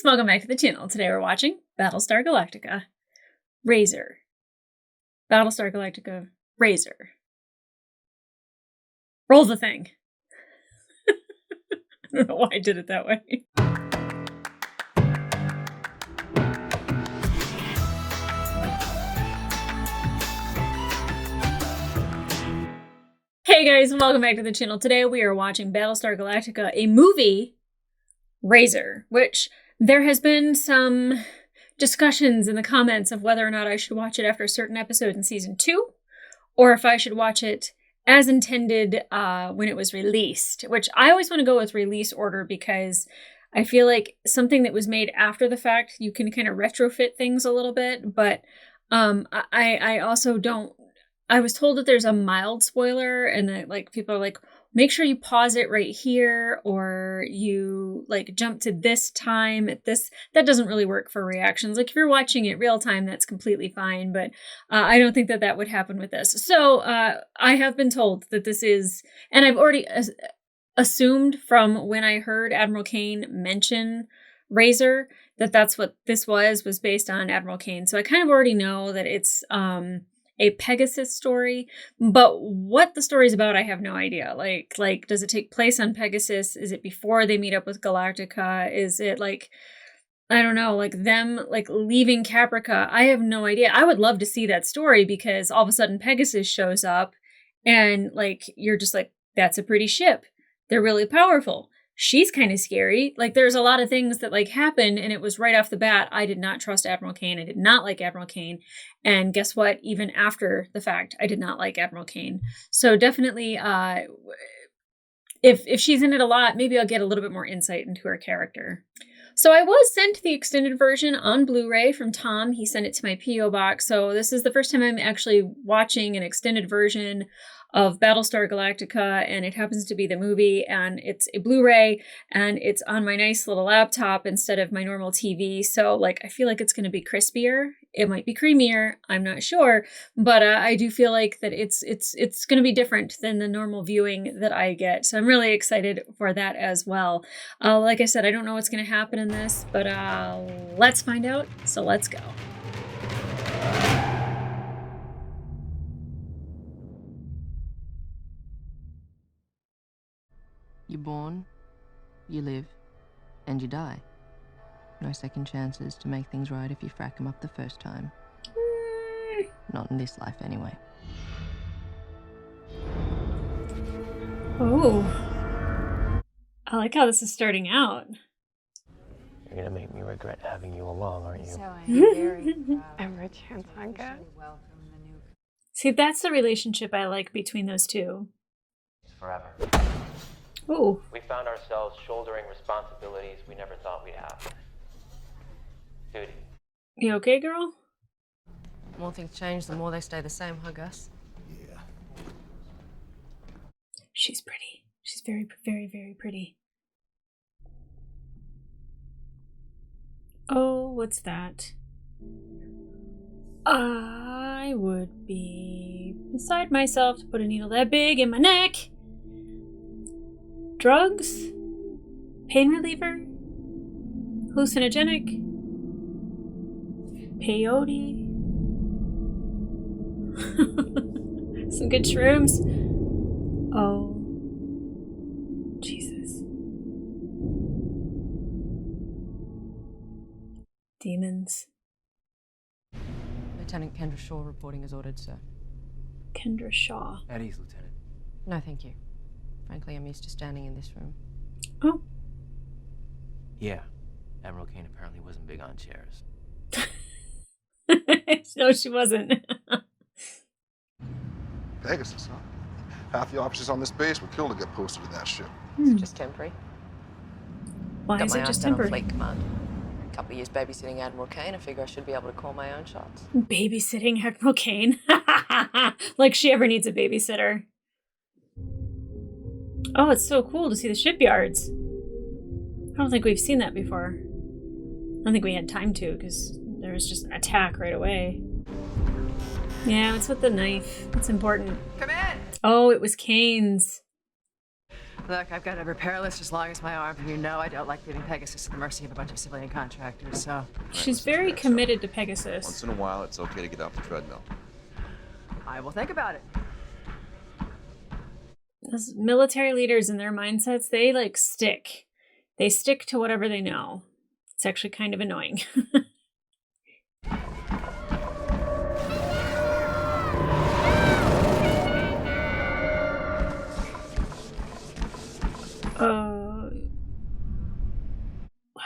guys, welcome back to the channel. Today we're watching Battlestar Galactica. Razor. Battlestar Galactica. Razor. Roll the thing. I don't know why I did it that way. Hey guys, welcome back to the channel. Today we are watching Battlestar Galactica, a movie, Razor, which there has been some discussions in the comments of whether or not I should watch it after a certain episode in season 2, or if I should watch it as intended when it was released, which I always want to go with release order because I feel like something that was made after the fact, you can kind of retrofit things a little bit, but I also don't. I was told that there's a mild spoiler and that like people are like, make sure you pause it right here or you like jump to this time at this. That doesn't really work for reactions. Like if you're watching it real time, that's completely fine. But I don't think that that would happen with this. So I have been told that this is, and I've already assumed from when I heard Admiral Kane mention Razor that that's what this was based on Admiral Kane. So I kind of already know that it's a Pegasus story, but what the story is about, I have no idea. Like, does it take place on Pegasus? Is it before they meet up with Galactica? Is it like, I don't know, like them like leaving Caprica? I have no idea. I would love to see that story because all of a sudden Pegasus shows up and like, you're just like, that's a pretty ship. They're really powerful. She's kind of scary. Like there's a lot of things that like happened and it was right off the bat. I did not trust Admiral Kane. I did not like Admiral Kane. And guess what? Even after the fact, I did not like Admiral Kane. So definitely, if she's in it a lot, maybe I'll get a little bit more insight into her character. So I was sent the extended version on Blu-ray from Tom. He sent it to my P.O. box. So this is the first time I'm actually watching an extended version of Battlestar Galactica, and it happens to be the movie, and it's a Blu-ray, and it's on my nice little laptop instead of my normal TV, so like I feel like it's going to be crispier. It might be creamier, I'm not sure, but I do feel like that it's going to be different than the normal viewing that I get, so I'm really excited for that as well. Like I said, I don't know what's going to happen in this, but let's find out, so let's go. You're born, you live, and you die. No second chances to make things right if you frack them up the first time. Not in this life, anyway. Oh. I like how this is starting out. You're gonna make me regret having you along, aren't you? So I am very proud. Every chance I get. See, that's the relationship I like between those two. Forever. Ooh. We found ourselves shouldering responsibilities we never thought we'd have. Duty. You okay, girl? The more things change, the more they stay the same, huh, Gus? Yeah. She's pretty. She's very, very, very pretty. Oh, what's that? I would be beside myself to put a needle that big in my neck. Drugs? Pain reliever? Hallucinogenic? Peyote? Some good shrooms? Oh. Jesus. Demons. Lieutenant Kendra Shaw reporting as ordered, sir. Kendra Shaw. At ease, Lieutenant. No, thank you. Frankly, I'm used to standing in this room. Oh. Yeah. Admiral Kane apparently wasn't big on chairs. No, she wasn't. Pegasus, huh? Half the officers on this base were killed to get posted to that ship. It's just temporary. Why Got is my it ass just down on temporary? Fleet Command. A couple of years babysitting Admiral Kane, I figure I should be able to call my own shots. Babysitting Admiral Kane? Like she ever needs a babysitter. Oh, it's so cool to see the shipyards. I don't think we've seen that before. I don't think we had time to because there was just an attack right away. Yeah, it's with the knife. It's important. Come in! Oh, it was Kane's. Look, I've got a repair list as long as my arm, and you know I don't like leaving Pegasus at the mercy of a bunch of civilian contractors, so... She's very committed to Pegasus. Once in a while, it's okay to get off the treadmill. I will think about it. Those military leaders and their mindsets, they like stick. They stick to whatever they know. It's actually kind of annoying.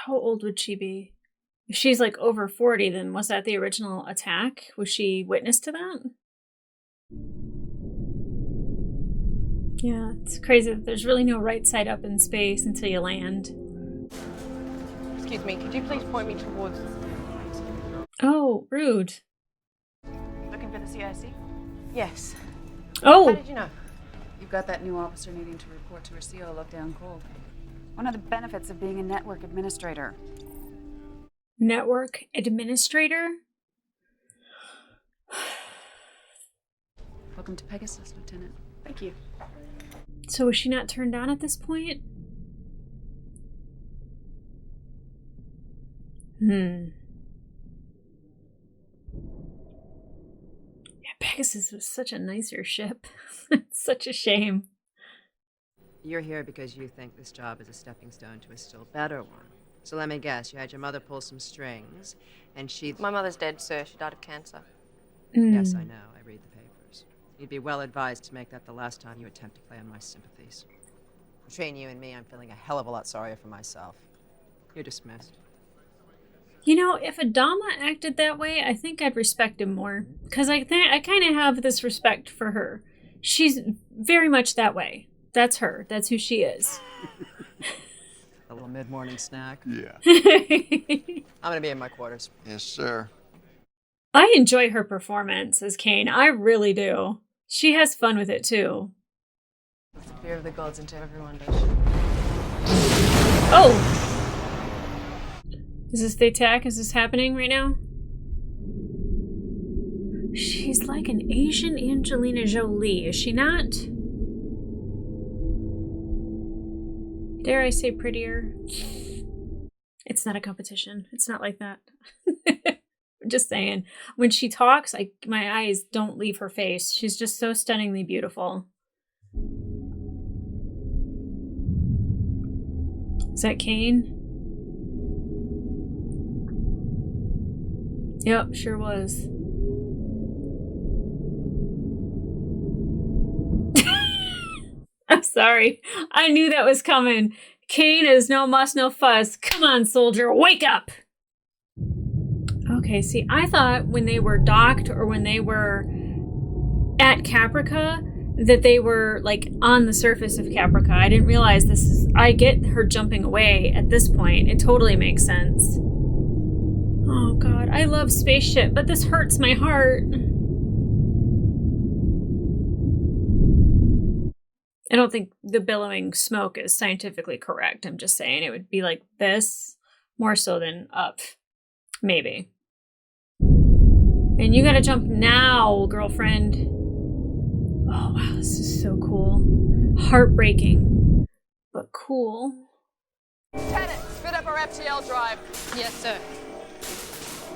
How old would she be? If she's like over 40, then was that the original attack? Was she witness to that? Yeah, it's crazy that there's really no right side up in space until you land. Excuse me, could you please point me towards... Oh, rude. Looking for the CIC? Yes. Oh! How did you know? You've got that new officer needing to report to her CO lockdown call. One of the benefits of being a network administrator. Network administrator? Welcome to Pegasus, Lieutenant. Thank you. So was she not turned on at this point? Yeah, Pegasus was such a nicer ship. It's such a shame. You're here because you think this job is a stepping stone to a still better one. So let me guess, you had your mother pull some strings, and she... My mother's dead, sir. She died of cancer. Yes, I know. I read the papers. You'd be well advised to make that the last time you attempt to play on my sympathies. Between you and me, I'm feeling a hell of a lot sorrier for myself. You're dismissed. You know, if Adama acted that way, I think I'd respect him more. Because I kind of have this respect for her. She's very much that way. That's her. That's who she is. A little mid-morning snack. Yeah. I'm gonna be in my quarters. Yes, sir. I enjoy her performance as Kane. I really do. She has fun with it, too. It's the fear of the gods into everyone, does Oh! Is this the attack? Is this happening right now? She's like an Asian Angelina Jolie, is she not? Dare I say prettier? It's not a competition. It's not like that. I'm just saying. When she talks, my eyes don't leave her face. She's just so stunningly beautiful. Is that Kane? Yep, sure was. I'm sorry. I knew that was coming. Kane is no muss, no fuss. Come on, soldier, wake up! Okay, see, I thought when they were docked or when they were at Caprica that they were, like, on the surface of Caprica. I didn't realize this is... I get her jumping away at this point. It totally makes sense. Oh, God, I love Spaceship, but this hurts my heart. I don't think the billowing smoke is scientifically correct. I'm just saying it would be like this, more so than up. Maybe. And you gotta jump now, girlfriend. Oh, wow, this is so cool. Heartbreaking, but cool. Lieutenant, spit up our FTL drive. Yes, sir.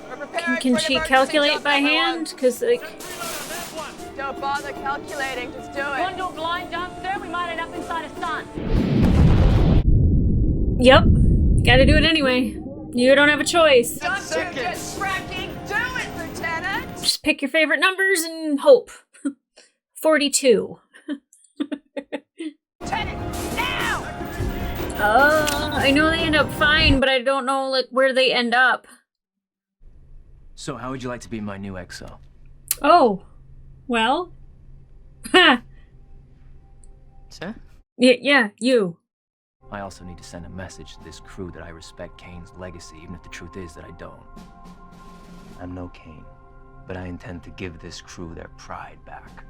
We're preparing Can for she emergency calculate jump, by everyone. hand? Because, like... Don't bother calculating, just do Want it. to do a blind jump, sir? We might end up inside a sun. Yep. Gotta do it anyway. You don't have a choice. Don't you just fracking do it, Lieutenant! Just pick your favorite numbers and hope. 42. Lieutenant, now! I know they end up fine, but I don't know like where they end up. So how would you like to be my new XO? Oh. Well. Ha! Sir? Yeah, you. I also need to send a message to this crew that I respect Kane's legacy, even if the truth is that I don't. I'm no Kane, but I intend to give this crew their pride back.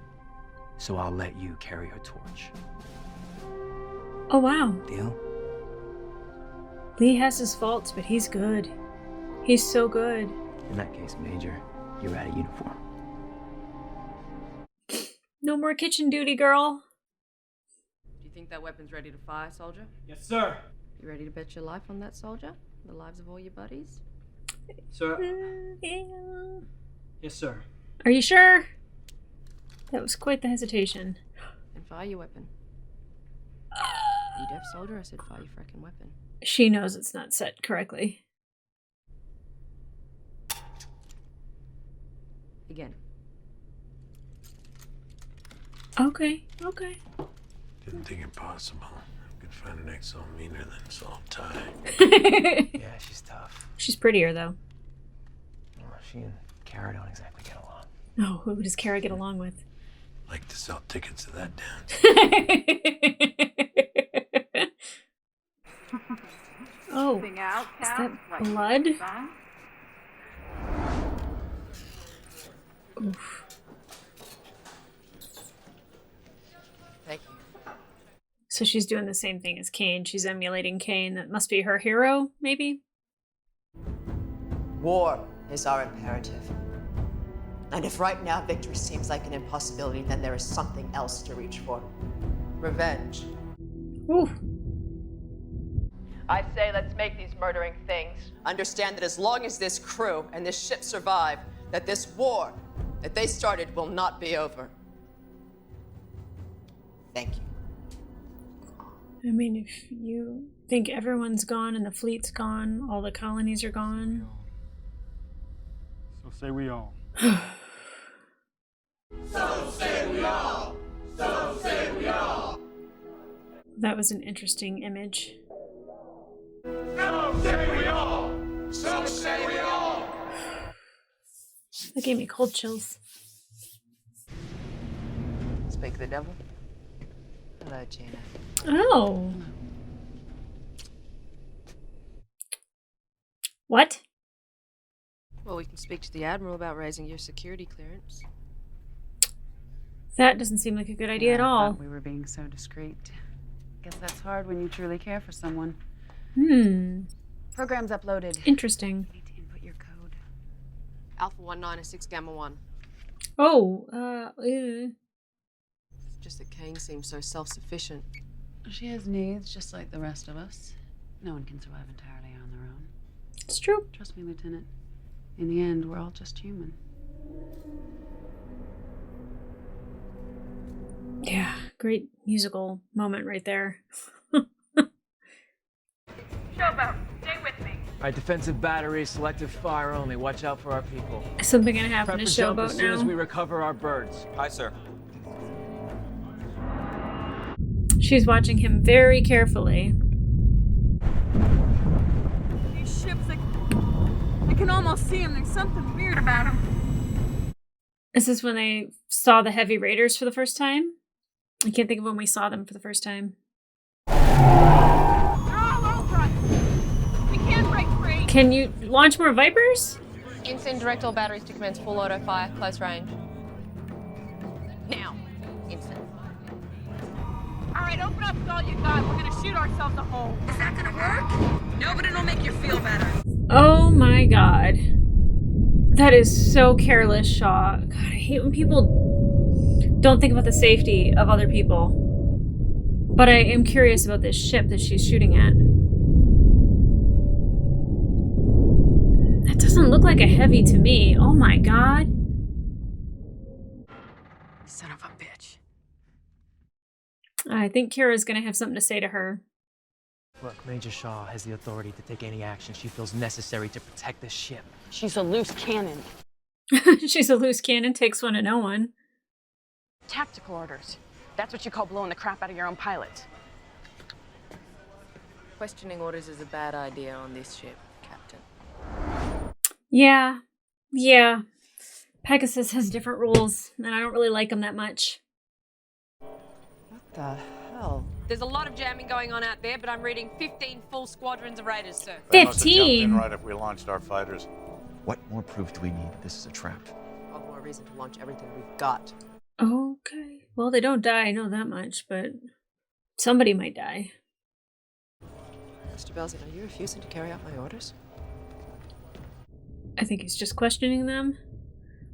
So I'll let you carry her torch. Oh, wow. Deal? Lee has his faults, but he's good. He's so good. In that case, Major, you're out of uniform. No more kitchen duty, girl. Do you think that weapon's ready to fire, soldier? Yes, sir. You ready to bet your life on that, soldier? The lives of all your buddies? Sir. Yeah. Yes, sir. Are you sure? That was quite the hesitation. And fire your weapon. You deaf, soldier? I said fire your frickin' weapon. She knows it's not set correctly. Again. Okay, okay. Didn't think it possible. I could find an ex all meaner than soft tie. Yeah, she's tough. She's prettier, though. Well, she and Kara don't exactly get along. Oh, who does Kara get along with? Like to sell tickets to that dance. Oh, is that blood? Oof. Thank you. So she's doing the same thing as Kane. She's emulating Kane. That must be her hero, maybe? War is our imperative. And if right now victory seems like an impossibility, then there is something else to reach for. Revenge. Ooh. I say let's make these murdering things understand that as long as this crew and this ship survive, that this war that they started will not be over. Thank you. I mean, if you think everyone's gone and the fleet's gone, all the colonies are gone. So say we all. So say we all. So say we all. That was an interesting image. So say we all. So say we all. That gave me cold chills. Speak the devil. Hello, Gina. Oh. What? Well, we can speak to the Admiral about raising your security clearance. That doesn't seem like a good idea at all. We were being so discreet. Guess that's hard when you truly care for someone. Program's uploaded. Interesting. You need to input your code. Alpha 196 Gamma 1. Oh, Just that Kane seems so self-sufficient. She has needs just like the rest of us. No one can survive entirely on their own. It's true. Trust me, Lieutenant. In the end, we're all just human. Yeah, great musical moment right there. Showboat, stay with me. All right, defensive batteries, selective fire only. Watch out for our people. Is something gonna happen Prep to for jump Showboat as soon as we now? recover our birds. Aye, sir. She's watching him very carefully. These ships, I can almost see them. There's something weird about them. Is this when they saw the heavy raiders for the first time? I can't think of when we saw them for the first time. They're all over us. We can't break free. Can you launch more Vipers? Ensign, direct all batteries to commence full auto fire, close range. Now, Ensign. All right, open up with all you got. We're gonna shoot ourselves a hole. Is that gonna work? No, but it'll make you feel better. Oh my god. That is so careless, Shaw. God, I hate when people don't think about the safety of other people. But I am curious about this ship that she's shooting at. That doesn't look like a heavy to me. Oh my god. Son of a bitch. I think Kira's gonna have something to say to her. Look, Major Shaw has the authority to take any action she feels necessary to protect the ship. She's a loose cannon. She's a loose cannon, takes one to know one. Tactical orders. That's what you call blowing the crap out of your own pilots. Questioning orders is a bad idea on this ship, Captain. Yeah. Pegasus has different rules, and I don't really like them that much. What the hell? There's a lot of jamming going on out there, but I'm reading 15 full squadrons of raiders, sir. They must have jumped 15? in right if we launched our fighters. What more proof do we need this is a trap? All the more reason to launch everything we've got. Okay. Well, they don't die, I know that much, but somebody might die. Mr. Belzen, are you refusing to carry out my orders? I think he's just questioning them,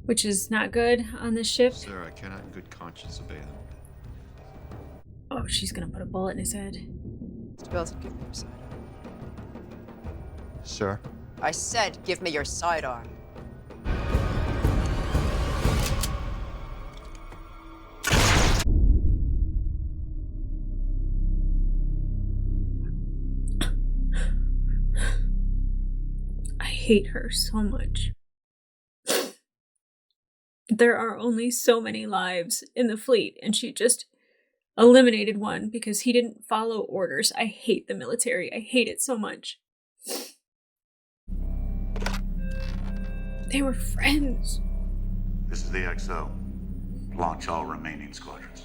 which is not good on this ship. Sir, I cannot in good conscience obey them. Oh, Oh, she's gonna put a bullet in his head. Mr. Bilson, give me your sidearm. Sir? I said, give me your sidearm. I hate her so much. There are only so many lives in the fleet, and she just eliminated one because he didn't follow orders. I hate the military. I hate it so much. They were friends. This is the XO. Launch all remaining squadrons.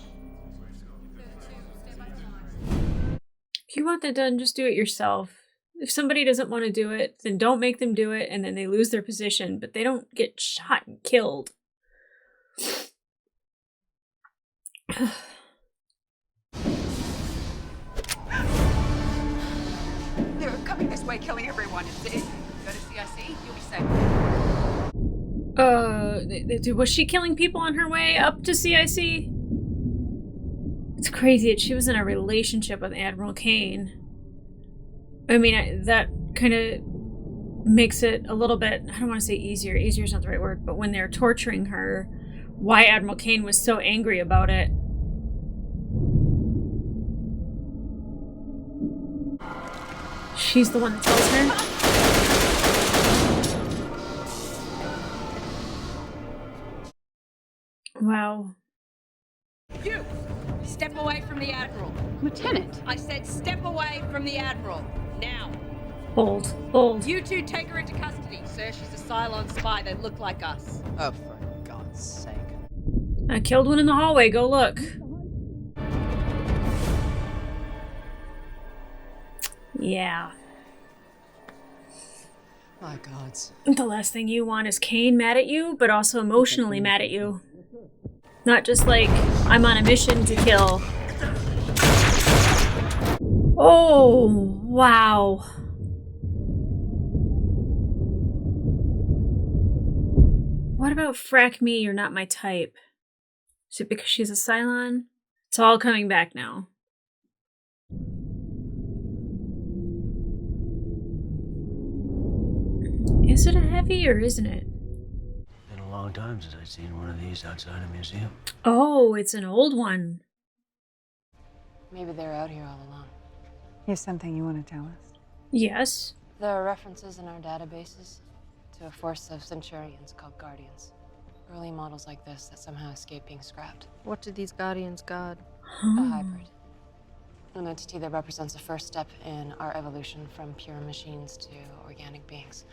If you want that done, just do it yourself. If somebody doesn't want to do it, then don't make them do it, and then they lose their position, but they don't get shot and killed. They're coming this way, killing everyone. Go to CIC, you'll be safe. Was she killing people on her way up to CIC? It's crazy that she was in a relationship with Admiral Kane. I mean, that kind of makes it a little bit, I don't want to say easier. Easier is not the right word, but when they're torturing her, why Admiral Kane was so angry about it. She's the one that tells her. Wow. You! Step away from the Admiral. Lieutenant. I said step away from the Admiral. Now. Bold. Bold. You two take her into custody. Sir, she's a Cylon spy. They look like us. Oh, for God's sake. I killed one in the hallway. Go look. Yeah. My gods. The last thing you want is Kane mad at you, but also emotionally mad at you. Not just like, I'm on a mission to kill. Oh, wow. What about frack me, you're not my type? Is it because she's a Cylon? It's all coming back now. Is it a heavy or isn't it? Been a long time since I've seen one of these outside a museum. Oh, it's an old one. Maybe they're out here all alone. Here's something you want to tell us. Yes. There are references in our databases to a force of Centurions called Guardians. Early models like this that somehow escape being scrapped. What did these Guardians guard? A hybrid. An entity that represents the first step in our evolution from pure machines to organic beings.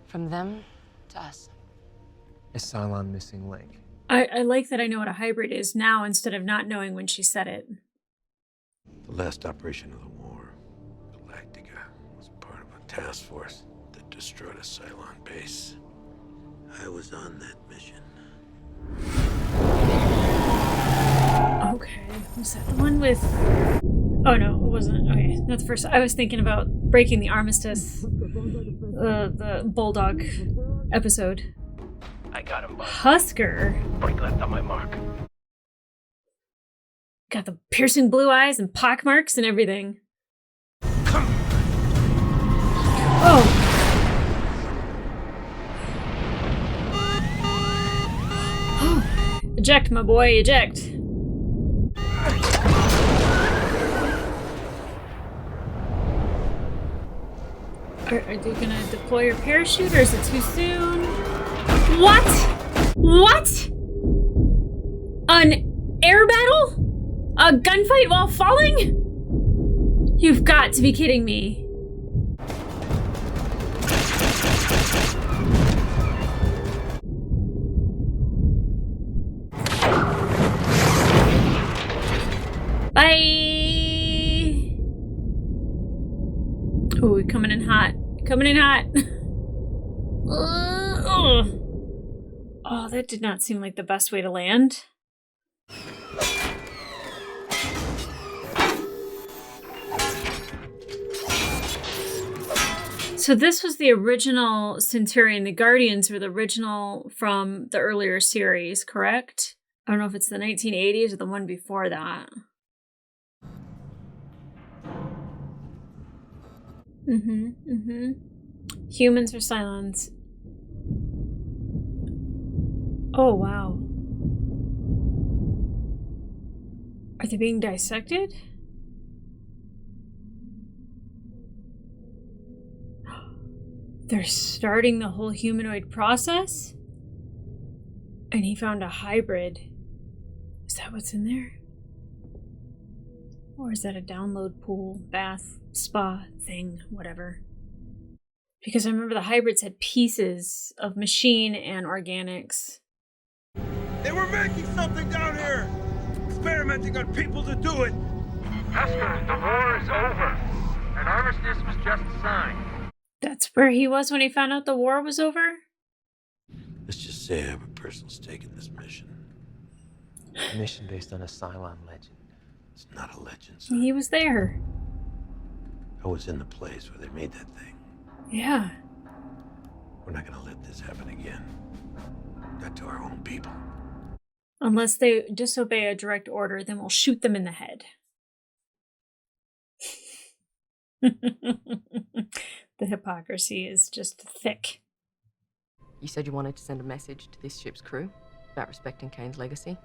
From them to us. A Cylon missing link. I like that I know what a hybrid is now instead of not knowing when she said it. The last operation of the war, Galactica, was part of a task force that destroyed a Cylon base. I was on that mission. Okay, was that the one with... Oh no, it wasn't. Okay, not the first. I was thinking about breaking the armistice. The Bulldog episode. I got him, bud. Husker? Break left on my mark. Got the piercing blue eyes and pockmarks and everything. Oh! Eject, my boy, eject. Are you gonna deploy your parachute or is it too soon? What? What? An air battle? A gunfight while falling? You've got to be kidding me. Bye. Ooh, coming in hot. Coming in hot. Oh, that did not seem like the best way to land. So this was the original Centurion. The Guardians were the original from the earlier series, correct? I don't know if it's the 1980s or the one before that. Humans or Cylons? Oh, wow. Are they being dissected? They're starting the whole humanoid process? And he found a hybrid. Is that what's in there? Or is that a download pool, bath, spa thing, whatever? Because I remember the hybrids had pieces of machine and organics. They were making something down here! Experimenting on people to do it! Hester, the war is over. An armistice was just signed. That's where he was when he found out the war was over? Let's just say I have a personal stake in this mission. A mission based on a Cylon legend. It's not a legend, son. He was there. I was in the place where they made that thing. Yeah. We're not gonna let this happen again. Not to our own people. Unless they disobey a direct order, then we'll shoot them in the head. The hypocrisy is just thick. You said you wanted to send a message to this ship's crew about respecting Kane's legacy.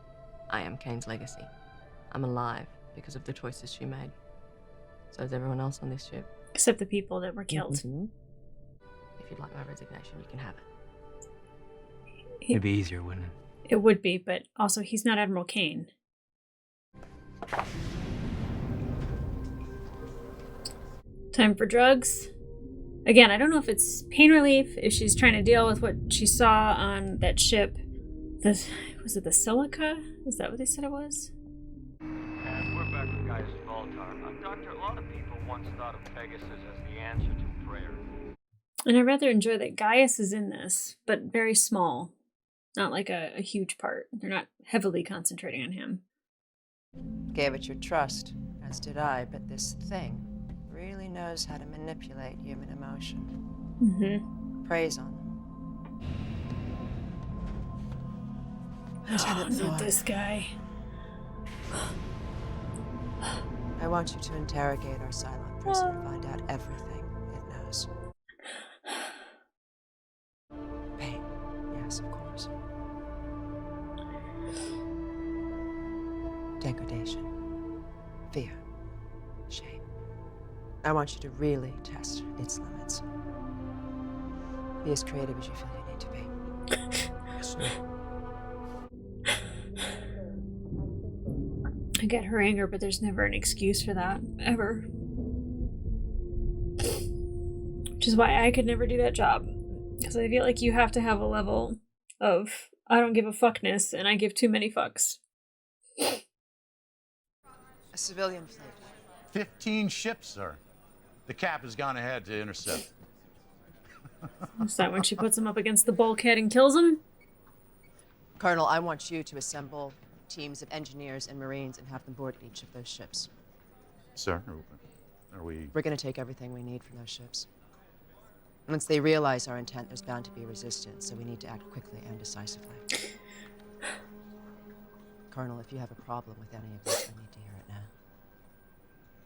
I am Kane's legacy. I'm alive because of the choices she made. So is everyone else on this ship. Except the people that were killed. If you'd like my resignation, you can have it. It'd be easier, wouldn't it? It would be, but also he's not Admiral Kane. Time for drugs. Again, I don't know if it's pain relief, if she's trying to deal with what she saw on that ship. Was it the silica? Is that what they said it was? And we're back with Gaius Baltar. Doctor, a lot of people once thought of Pegasus as the answer to prayer. And I rather enjoy that Gaius is in this, but very small. Not like a huge part. They're not heavily concentrating on him. Gave it your trust, as did I, but this thing really knows how to manipulate human emotion. Preys on them. Oh, not this guy. I want you to interrogate our Cylon prisoner and find out everything it knows. Pain, yes, of course. Degradation, fear, shame. I want you to really test its limits. Be as creative as you feel you need to be. Yes, no. I get her anger, but there's never an excuse for that, ever. Which is why I could never do that job. Because I feel like you have to have a level of, I don't give a fuckness, and I give too many fucks. A civilian fleet. 15 ships, sir. The Cap has gone ahead to intercept. Is that when she puts him up against the bulkhead and kills him? Colonel, I want you to assemble teams of engineers and Marines and have them board each of those ships. Sir, are we... We're going to take everything we need from those ships. Once they realize our intent, there's bound to be resistance, so we need to act quickly and decisively. Colonel, if you have a problem with any of this, I need to hear it now.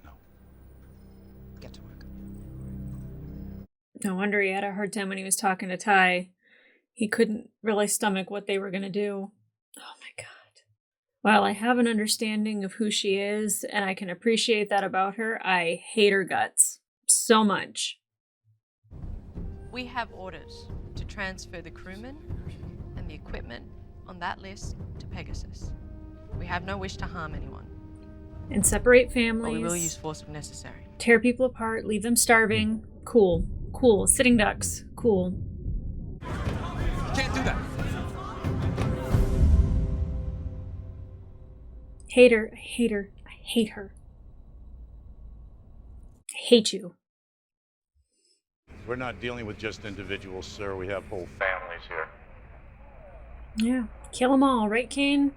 No. Get to work. No wonder he had a hard time when he was talking to Ty. He couldn't really stomach what they were going to do. Oh my god. While I have an understanding of who she is, and I can appreciate that about her, I hate her guts so much. We have orders to transfer the crewmen and the equipment on that list to Pegasus. We have no wish to harm anyone. And separate But families. we will use force if necessary. Tear people apart, leave them starving. Cool. Cool. Sitting ducks. Cool. Can't do that. Hate her. I hate her. I hate her. I hate you. We're not dealing with just individuals, sir. We have whole families here. Yeah. Kill them all, right, Kane?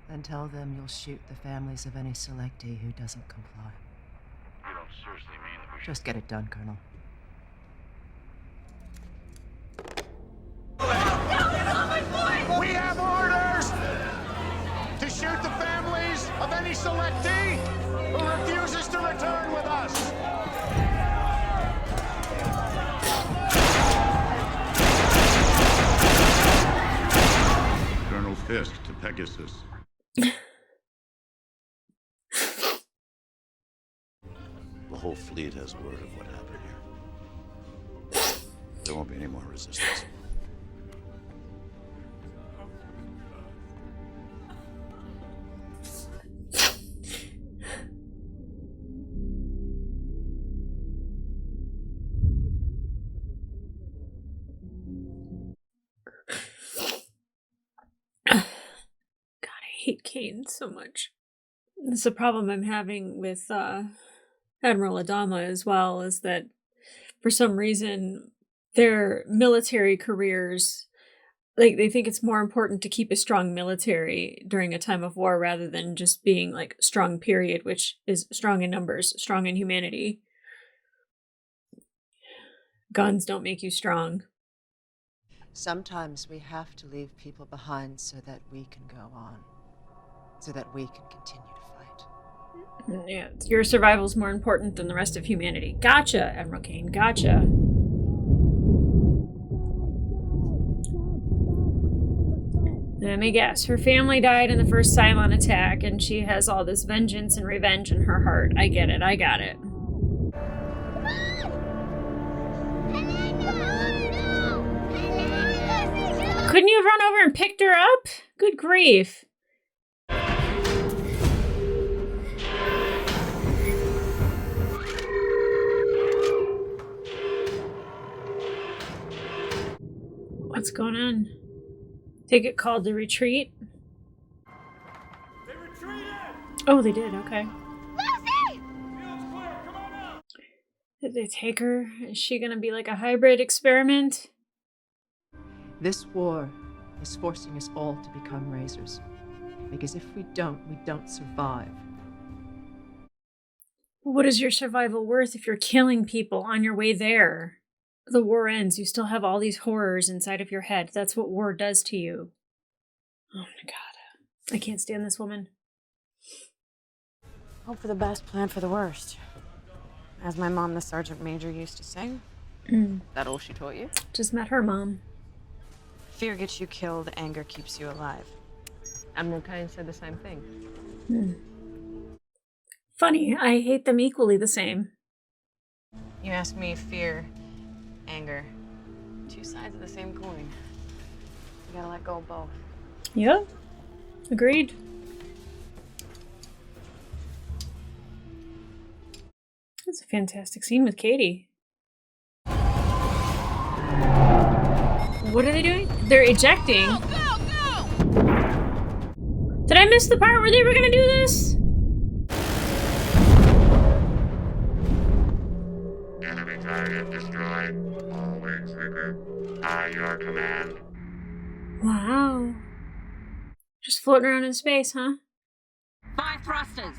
Then tell them you'll shoot the families of any selectee who doesn't comply. You don't seriously mean that we should... Just get it done, Colonel. We have orders to shoot the families of any selectee who refuses to return with us. Fist to Pegasus. The whole fleet has word of what happened here. There won't be any more resistance. I hate Kane so much. It's a problem I'm having with Admiral Adama as well, is that for some reason their military careers, like, they think it's more important to keep a strong military during a time of war rather than just being like strong, period, which is strong in numbers, strong in humanity. Guns don't make you strong. Sometimes we have to leave people behind so that we can go on. So that we can continue to fight. Yeah, your survival's more important than the rest of humanity. Gotcha, Admiral Kane, gotcha. Let me guess, her family died in the first Cylon attack, and she has all this vengeance and revenge in her heart. I get it, I got it. Couldn't you have run over and picked her up? Good grief. What's going on? They get called to retreat? They retreated! Oh, they did, okay. Lucy! Field's clear, come on out! Did they take her? Is she gonna be like a hybrid experiment? This war is forcing us all to become razors. Because if we don't survive. What is your survival worth if you're killing people on your way there? The war ends, you still have all these horrors inside of your head. That's what war does to you. Oh my god. I can't stand this woman. Hope for the best, plan for the worst. As my mom, the sergeant major, used to say. That all she taught you? Just met her mom. Fear gets you killed, anger keeps you alive. Admiral Kane said the same thing. Funny, I hate them equally the same. You ask me, fear, anger, two sides of the same coin. You gotta let go of both. Yeah, agreed. That's a fantastic scene with Katie. What are they doing? They're ejecting. Go, go, go! Did I miss the part where they were gonna do this? Enemy target destroyed. All wings regroup. By your command. Wow. Just floating around in space, huh? 5 thrusters.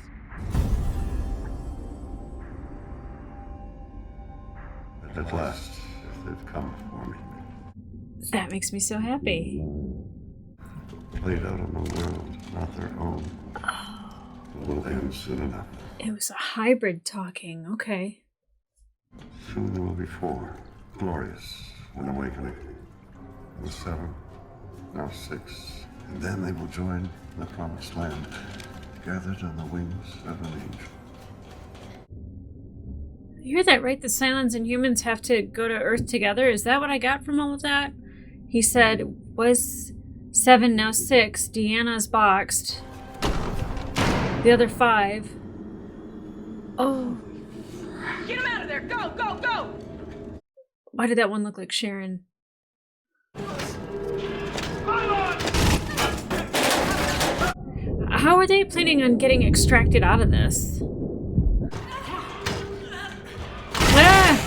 At last, they've come for me. That makes me so happy. Played out on the world, not their own. It will end soon enough. It was a hybrid talking, okay. Soon there will be 4. Glorious. An awakening. It was 7. Now 6. And then they will join the promised land, gathered on the wings of an angel. You hear that, right? The Cylons and humans have to go to Earth together. Is that what I got from all of that? He said, was 7, now 6. Deanna's boxed. The other 5. Oh. Get him out of there! Go, go, go! Why did that one look like Sharon? How are they planning on getting extracted out of this? Ah!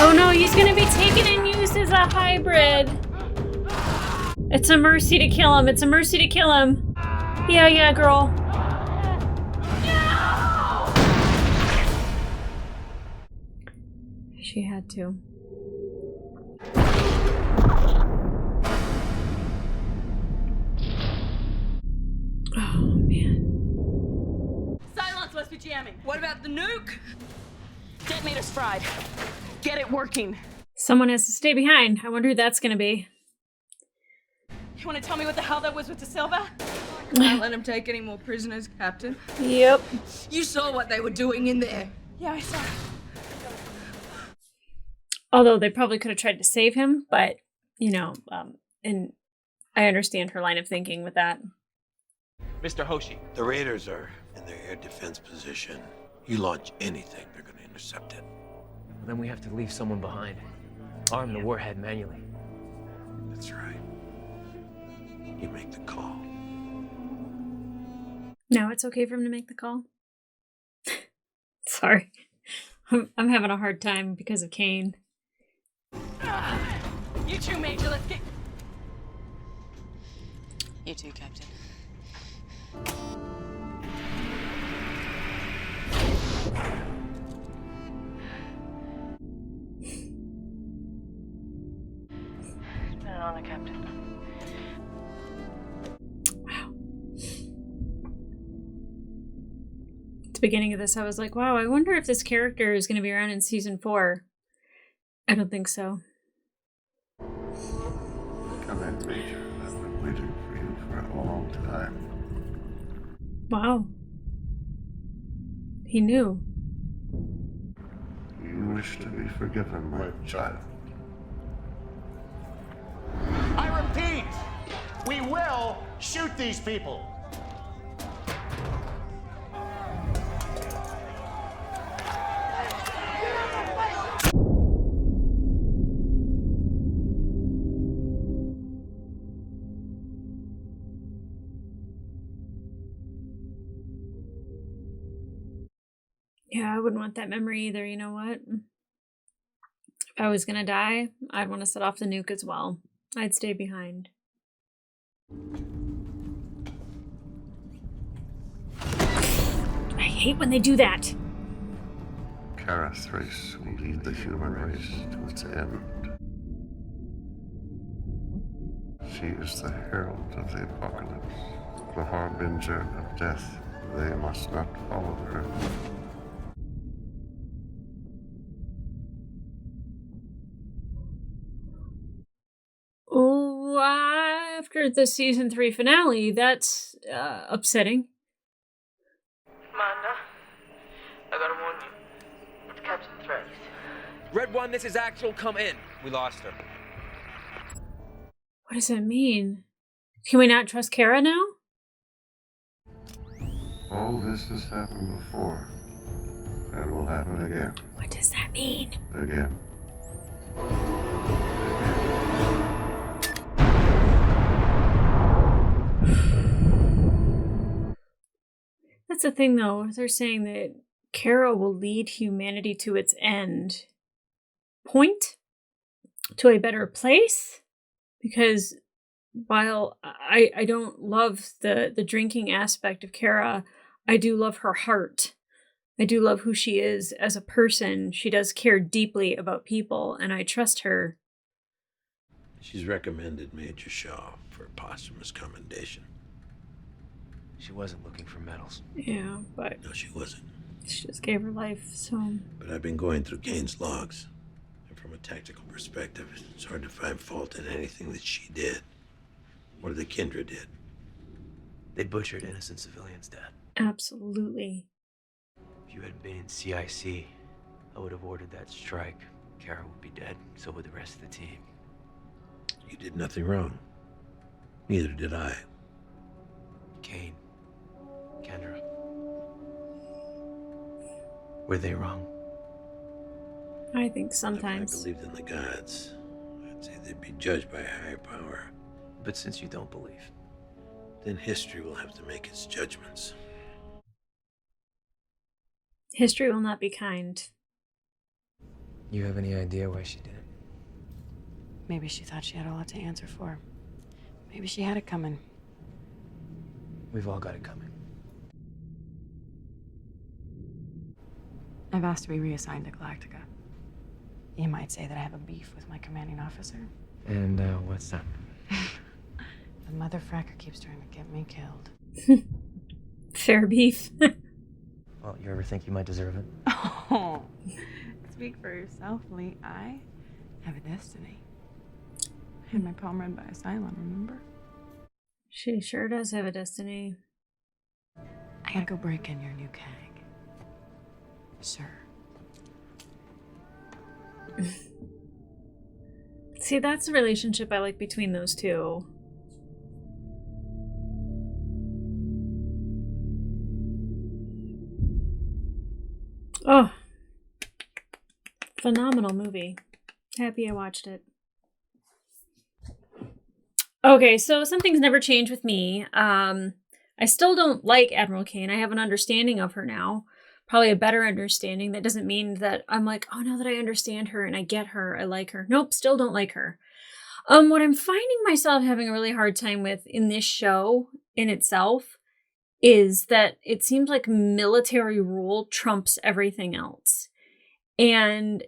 Oh no, he's gonna be taken and used as a hybrid. It's a mercy to kill him. It's a mercy to kill him. Yeah, yeah, girl. She had to. Oh, man. Silence must be jamming. What about the nuke? Detonator's fried. Get it working. Someone has to stay behind. I wonder who that's gonna be. You want to tell me what the hell that was with De Silva? Can't let him take any more prisoners, Captain. Yep. You saw what they were doing in there. Yeah, I saw. Although they probably could have tried to save him, but, you know, and I understand her line of thinking with that. Mr. Hoshi. The Raiders are in their air defense position. You launch anything, they're going to intercept it. Well, then we have to leave someone behind. Arm the warhead manually. That's right. You make the call. Now it's okay for him to make the call? Sorry. I'm having a hard time because of Kane. You too, Major. Let's get. You too, Captain. It's been an honor, Captain. At the beginning of this, I was like, wow, I wonder if this character is going to be around in season 4. I don't think so. Come in, Major. I've been waiting for you for a long time. Wow. He knew. You wish to be forgiven, my child. I repeat, we will shoot these people. Yeah, I wouldn't want that memory either, you know what? If I was gonna die, I'd want to set off the nuke as well. I'd stay behind. I hate when they do that. Kara Thrace will lead the human race to its end. She is the herald of the apocalypse, the harbinger of death. They must not follow her. Oh, after the season 3 finale, that's upsetting. Commander, I gotta warn you. It's Captain Thrace. Red One, this is actual. Come in. We lost her. What does that mean? Can we not trust Kara now? All this has happened before, and will happen again. What does that mean? Again. That's the thing, though. They're saying that Kara will lead humanity to its end. Point? To a better place? Because while I don't love the drinking aspect of Kara, I do love her heart. I do love who she is as a person. She does care deeply about people, and I trust her. She's recommended Major Shaw for a posthumous commendation. She wasn't looking for medals. Yeah, but... No, she wasn't. She just gave her life, so... But I've been going through Kane's logs. And from a tactical perspective, it's hard to find fault in anything that she did. Or that Kendra did. They butchered innocent civilians, Dad. Absolutely. If you hadn't been in CIC, I would have ordered that strike. Kara would be dead, so would the rest of the team. You did nothing wrong. Neither did I. Kane. Kendra. Were they wrong? I think sometimes. If I believed in the gods, I'd say they'd be judged by a higher power. But since you don't believe, then history will have to make its judgments. History will not be kind. You have any idea why she did it? Maybe she thought she had a lot to answer for. Maybe she had it coming. We've all got it coming. I've asked to be reassigned to Galactica. You might say that I have a beef with my commanding officer. And what's that? The mother fracker keeps trying to get me killed. Fair beef. Well, you ever think you might deserve it? Oh, speak for yourself, Lee. I have a destiny. I had my palm read by a Cylon, remember? She sure does have a destiny. I gotta go break in your new keg. Sir. See, that's the relationship I like between those two. Oh, phenomenal movie. Happy I watched it. Okay, so some things never change with me. I still don't like Admiral Kane. I have an understanding of her now. Probably a better understanding. That doesn't mean that I'm like, oh, now that I understand her and I get her, I like her. Nope, still don't like her. What I'm finding myself having a really hard time with in this show in itself is that it seems like military rule trumps everything else. And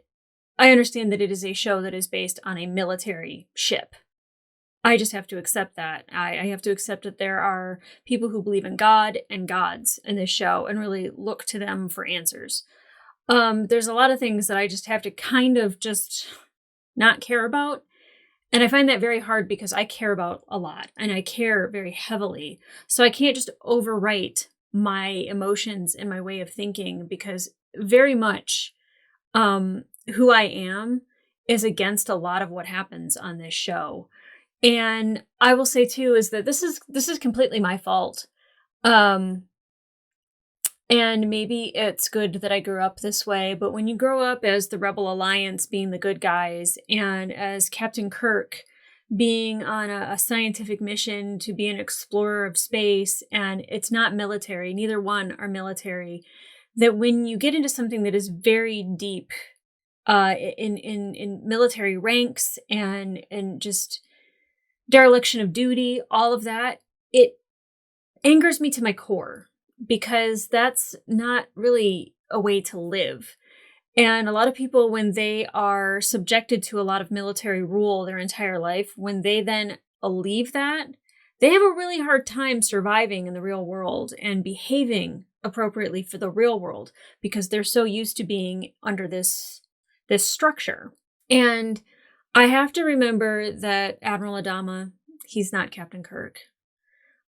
I understand that it is a show that is based on a military ship. I just have to accept that. I have to accept that there are people who believe in God and gods in this show and really look to them for answers. There's a lot of things that I just have to kind of just not care about. And I find that very hard because I care about a lot and I care very heavily. So I can't just overwrite my emotions and my way of thinking because very much who I am is against a lot of what happens on this show. And I will say too is that this is completely my fault. And maybe it's good that I grew up this way, but when you grow up as the Rebel Alliance being the good guys and as Captain Kirk being on a scientific mission to be an explorer of space, and it's not military, neither one are military, that when you get into something that is very deep in military ranks and just dereliction of duty, all of that, it angers me to my core because that's not really a way to live. And a lot of people, when they are subjected to a lot of military rule their entire life, when they then leave that, they have a really hard time surviving in the real world and behaving appropriately for the real world because they're so used to being under this structure. And I have to remember that Admiral Adama, he's not Captain Kirk.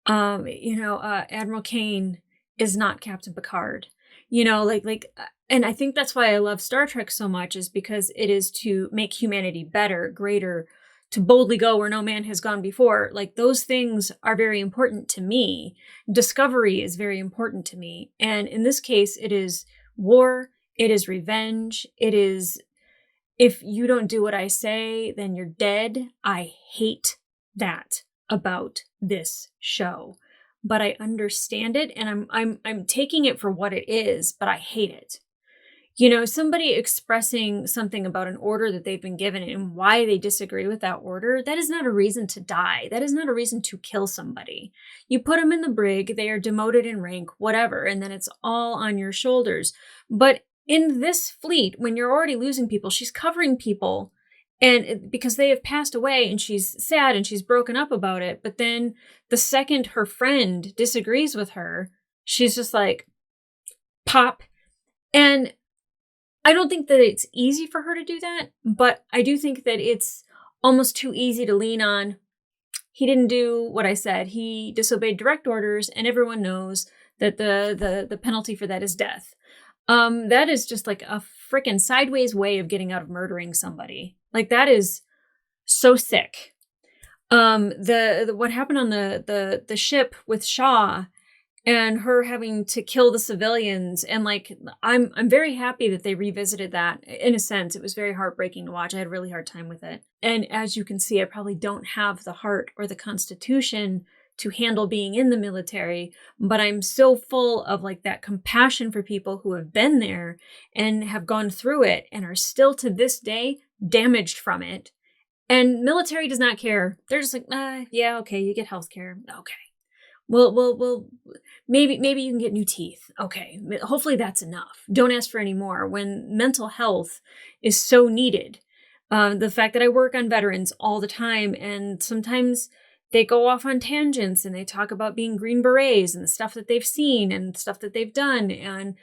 Admiral Kane is not Captain Picard. And I think that's why I love Star Trek so much is because it is to make humanity better, greater, to boldly go where no man has gone before. Like those things are very important to me. Discovery is very important to me. And in this case, it is war, it is revenge, it is if you don't do what I say, then you're dead. I hate that about this show. But I understand it and I'm taking it for what it is, but I hate it. You know, somebody expressing something about an order that they've been given and why they disagree with that order, that is not a reason to die. That is not a reason to kill somebody. You put them in the brig, they are demoted in rank, whatever, and then it's all on your shoulders. But in this fleet, when you're already losing people, she's covering people and because they have passed away and she's sad and she's broken up about it. But then the second her friend disagrees with her, she's just like, pop. And I don't think that it's easy for her to do that, but I do think that it's almost too easy to lean on. He didn't do what I said. He disobeyed direct orders, and everyone knows that the penalty for that is death. That is just like a freaking sideways way of getting out of murdering somebody. Like that is so sick. What happened on the ship with Shaw and her having to kill the civilians, and like I'm very happy that they revisited that. In a sense, it was very heartbreaking to watch. I had a really hard time with it. And as you can see, I probably don't have the heart or the constitution to handle being in the military, but I'm so full of like that compassion for people who have been there and have gone through it and are still to this day damaged from it. And military does not care. They're just like, yeah, okay, you get healthcare. Okay. Well, maybe you can get new teeth. Okay. Hopefully that's enough. Don't ask for any more when mental health is so needed. The fact that I work on veterans all the time and sometimes they go off on tangents and they talk about being Green Berets and the stuff that they've seen and stuff that they've done. And,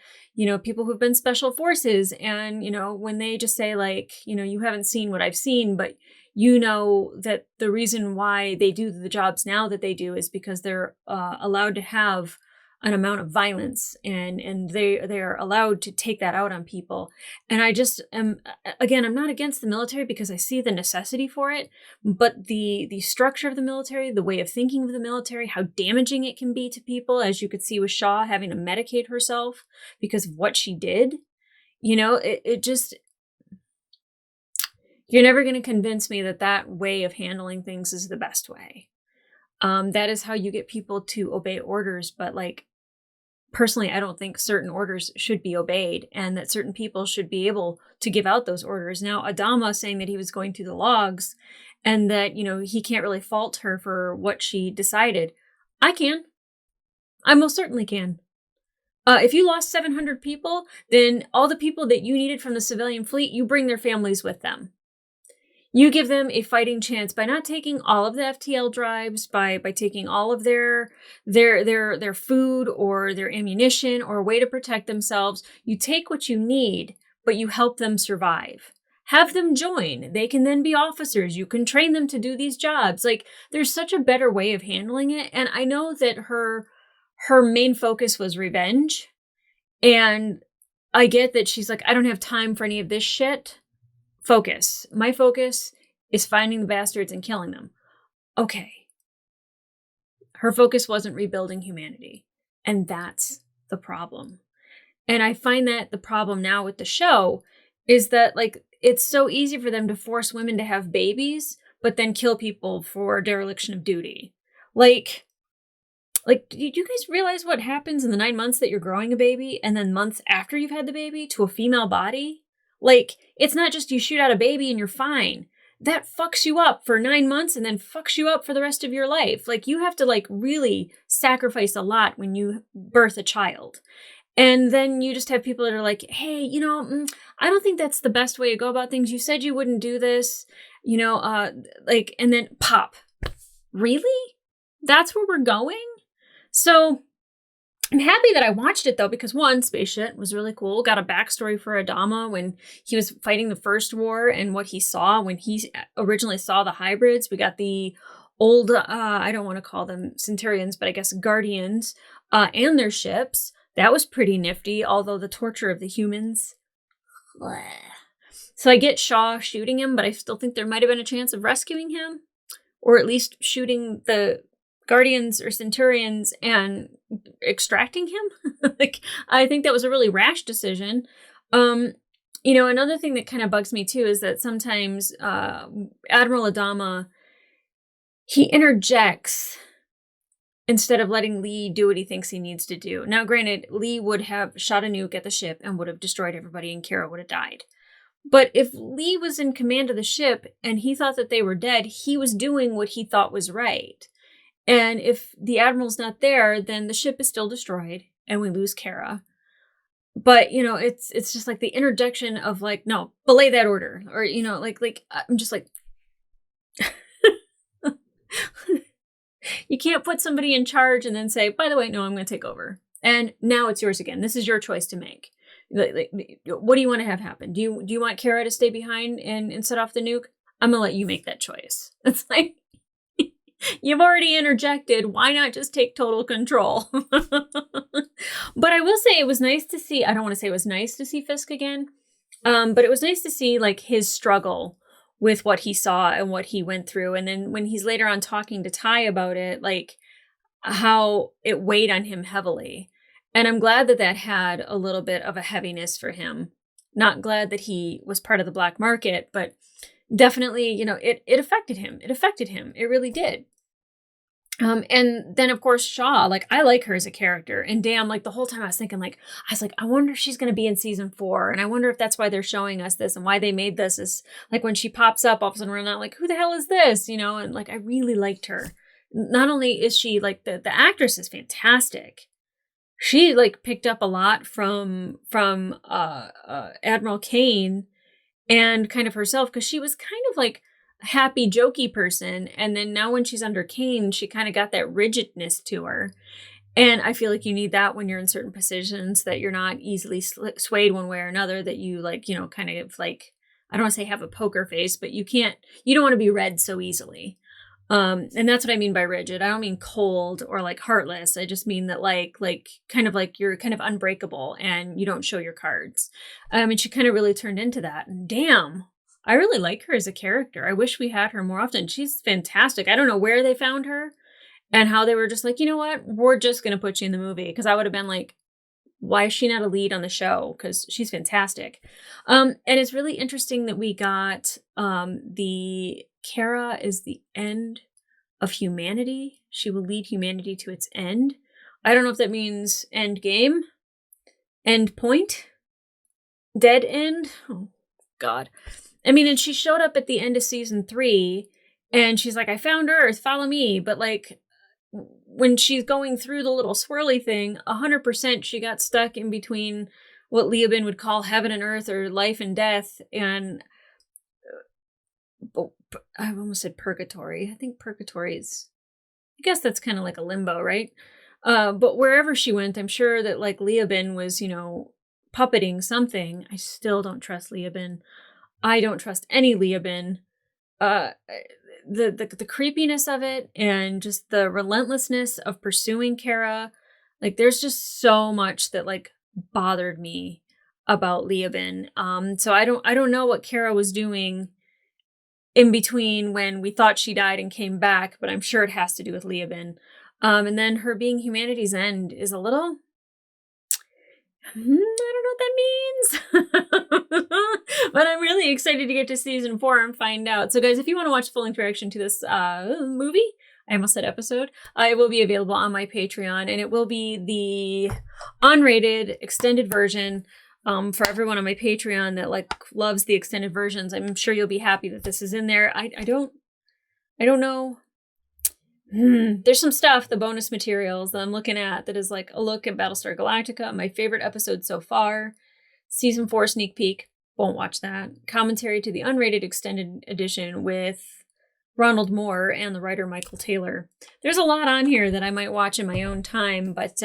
people who've been special forces, and, when they just say like, you haven't seen what I've seen, but that the reason why they do the jobs now that they do is because they're allowed to have an amount of violence, and they're allowed to take that out on people. And I just am, again, I'm not against the military because I see the necessity for it, but the structure of the military, the way of thinking of the military, how damaging it can be to people, as you could see with Shaw having to medicate herself because of what she did, it just, you're never going to convince me that way of handling things is the best way. That is how you get people to obey orders, but like, personally, I don't think certain orders should be obeyed, and that certain people should be able to give out those orders. Now, Adama saying that he was going through the logs and that, he can't really fault her for what she decided. I can. I most certainly can. If you lost 700 people, then all the people that you needed from the civilian fleet, you bring their families with them. You give them a fighting chance by not taking all of the FTL drives, by taking all of their food or their ammunition or a way to protect themselves. You take what you need, but you help them survive. Have them join. They can then be officers. You can train them to do these jobs. Like, there's such a better way of handling it. And I know that her main focus was revenge. And I get that she's like, I don't have time for any of this shit. Focus. My focus is finding the bastards and killing them. Okay. Her focus wasn't rebuilding humanity. And that's the problem. And I find that the problem now with the show is that, like, it's so easy for them to force women to have babies, but then kill people for dereliction of duty. Like, did you guys realize what happens in the 9 months that you're growing a baby and then months after you've had the baby to a female body? Like, it's not just you shoot out a baby and you're fine. That fucks you up for 9 months and then fucks you up for the rest of your life. Like, you have to, like, really sacrifice a lot when you birth a child. And then you just have people that are like, hey, I don't think that's the best way to go about things. You said you wouldn't do this, and then pop. Really? That's where we're going? So I'm happy that I watched it, though, because one, Space Shit was really cool. Got a backstory for Adama when he was fighting the First War and what he saw when he originally saw the hybrids. We got the old, I don't want to call them Centurions, but I guess Guardians and their ships. That was pretty nifty, although the torture of the humans. Bleh. So I get Shaw shooting him, but I still think there might have been a chance of rescuing him, or at least shooting the Guardians or Centurions and extracting him. Like, I think that was a really rash decision. Another thing that kind of bugs me too is that sometimes Admiral Adama, he interjects instead of letting Lee do what he thinks he needs to do. Now, granted, Lee would have shot a nuke at the ship and would have destroyed everybody, and Kara would have died. But if Lee was in command of the ship and he thought that they were dead, he was doing what he thought was right. And if the Admiral's not there, then the ship is still destroyed and we lose Kara. But, it's just like the interjection of like, no, belay that order. Or, I'm just like, you can't put somebody in charge and then say, by the way, no, I'm going to take over. And now it's yours again. This is your choice to make. What do you want to have happen? Do you want Kara to stay behind and set off the nuke? I'm going to let you make that choice. It's like, you've already interjected. Why not just take total control? But I will say it was nice to see, I don't want to say it was nice to see Fisk again, but it was nice to see like his struggle with what he saw and what he went through. And then when he's later on talking to Ty about it, like how it weighed on him heavily. And I'm glad that had a little bit of a heaviness for him. Not glad that he was part of the black market, but definitely, it affected him. It affected him. It really did. And then of course Shaw, like I like her as a character, and damn, like the whole time I was thinking I wonder if she's going to be in season 4. And I wonder if that's why they're showing us this and why they made this is like when she pops up, all of a sudden we're not like, who the hell is this? And like, I really liked her. Not only is she like the actress is fantastic. She like picked up a lot from Admiral Kane and kind of herself, because she was kind of like happy, jokey person. And then now when she's under Kane, she kind of got that rigidness to her. And I feel like you need that when you're in certain positions, that you're not easily swayed one way or another, that you like, you know, kind of like, I don't want to say have a poker face, but you don't want to be read so easily. And that's what I mean by rigid. I don't mean cold or like heartless. I just mean that like kind of like you're kind of unbreakable and you don't show your cards. And she kind of really turned into that. And damn, I really like her as a character. I wish we had her more often. She's fantastic. I don't know where they found her and how they were just like, you know what, we're just going to put you in the movie. Because I would have been like, why is she not a lead on the show? Because she's fantastic. And it's really interesting that we got the Kara is the end of humanity. She will lead humanity to its end. I don't know if that means end game, end point, dead end. Oh, God. I mean, and she showed up at the end of season 3 and she's like, I found Earth, follow me. But like, when she's going through the little swirly thing, 100% she got stuck in between what Leoben would call heaven and earth or life and death. And I almost said purgatory. I think purgatory is, I guess that's kind of like a limbo, right? But wherever she went, I'm sure that like Leoben was, you know, puppeting something. I still don't trust Leoben. I don't trust any Leoben. The creepiness of it and just the relentlessness of pursuing Kara, like there's just so much that like bothered me about Leoben. So I don't know what Kara was doing in between when we thought she died and came back, but I'm sure it has to do with Leoben. And then her being humanity's end is a little, I don't know what that means, but I'm really excited to get to season 4 and find out. So guys, if you want to watch full-length reaction to this movie, I almost said episode, it will be available on my Patreon, and it will be the unrated extended version for everyone on my Patreon that like loves the extended versions. I'm sure you'll be happy that this is in there. I don't know. There's some stuff, the bonus materials that I'm looking at that is like a look at Battlestar Galactica, my favorite episode so far. Season 4 sneak peek. Won't watch that. Commentary to the unrated extended edition with Ronald Moore and the writer Michael Taylor. There's a lot on here that I might watch in my own time, but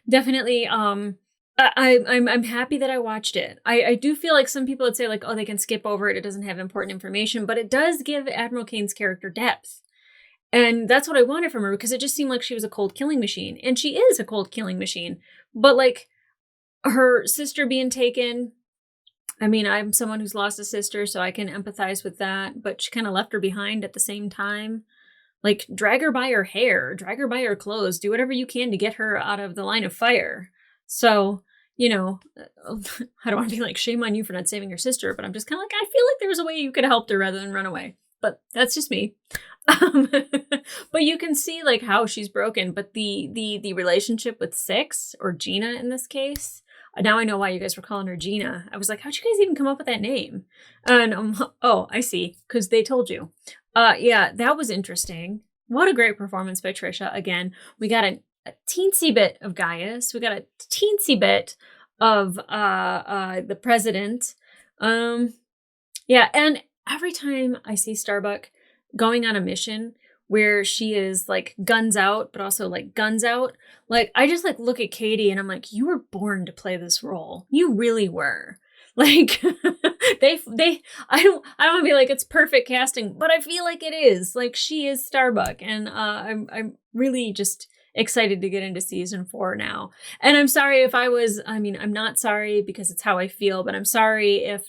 definitely I'm happy that I watched it. I do feel like some people would say like, oh, they can skip over it. It doesn't have important information, but it does give Admiral Kane's character depth. And that's what I wanted from her, because it just seemed like she was a cold killing machine. And she is a cold killing machine. But like her sister being taken, I mean, I'm someone who's lost a sister, so I can empathize with that. But she kind of left her behind at the same time. Like, drag her by her hair, drag her by her clothes, do whatever you can to get her out of the line of fire. So, you know, I don't want to be like, shame on you for not saving your sister, but I'm just kind of like, I feel like there was a way you could have helped her rather than run away. But that's just me. But you can see like how she's broken. But the relationship with Six, or Gina in this case, now I know why you guys were calling her Gina. I was like, how'd you guys even come up with that name? And oh, I see, because they told you. Yeah, that was interesting. What a great performance by Trisha. Again, we got a teensy bit of Gaius. We got a teensy bit of the president. Yeah, and every time I see Starbuck going on a mission where she is like guns out, but also like guns out, like I just like look at Katie and I'm like, you were born to play this role. You really were. Like I don't want to be like it's perfect casting, but I feel like it is. Like she is Starbuck, and I'm really just excited to get into season 4 now. And I'm sorry if I'm not sorry because it's how I feel, but I'm sorry if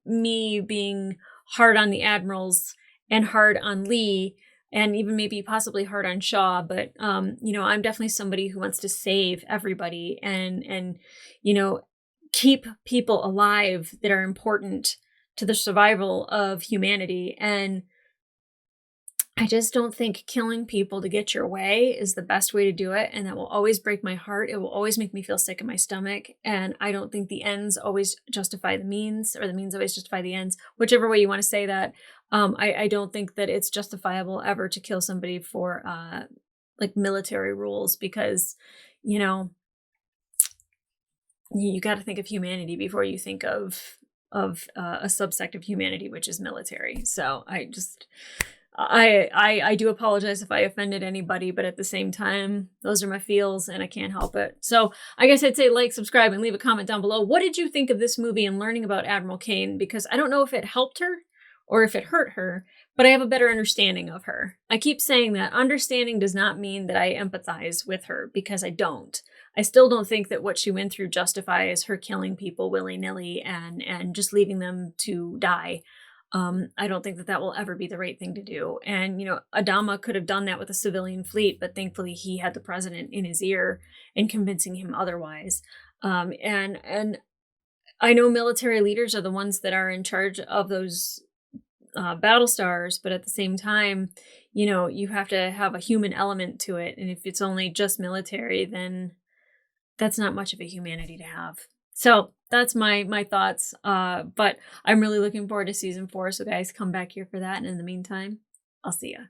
me being hard on the admirals and hard on Lee and even maybe possibly hard on Shaw, but you know, I'm definitely somebody who wants to save everybody and you know, keep people alive that are important to the survival of humanity. And I just don't think killing people to get your way is the best way to do it. And that will always break my heart. It will always make me feel sick in my stomach. And I don't think the ends always justify the means, or the means always justify the ends, whichever way you want to say that. I don't think that it's justifiable ever to kill somebody for like military rules, because, you know, you got to think of humanity before you think of a subsect of humanity, which is military. So I just... I do apologize if I offended anybody, but at the same time, those are my feels and I can't help it. So I guess I'd say like, subscribe, and leave a comment down below. What did you think of this movie and learning about Admiral Kane? Because I don't know if it helped her or if it hurt her, but I have a better understanding of her. I keep saying that understanding does not mean that I empathize with her, because I don't. I still don't think that what she went through justifies her killing people willy-nilly and just leaving them to die. I don't think that that will ever be the right thing to do. And, Adama could have done that with a civilian fleet, but thankfully he had the president in his ear and convincing him otherwise. And I know military leaders are the ones that are in charge of those Battlestars, but at the same time, you have to have a human element to it. And if it's only just military, then that's not much of a humanity to have. So that's my thoughts. But I'm really looking forward to season 4. So guys, come back here for that. And in the meantime, I'll see ya.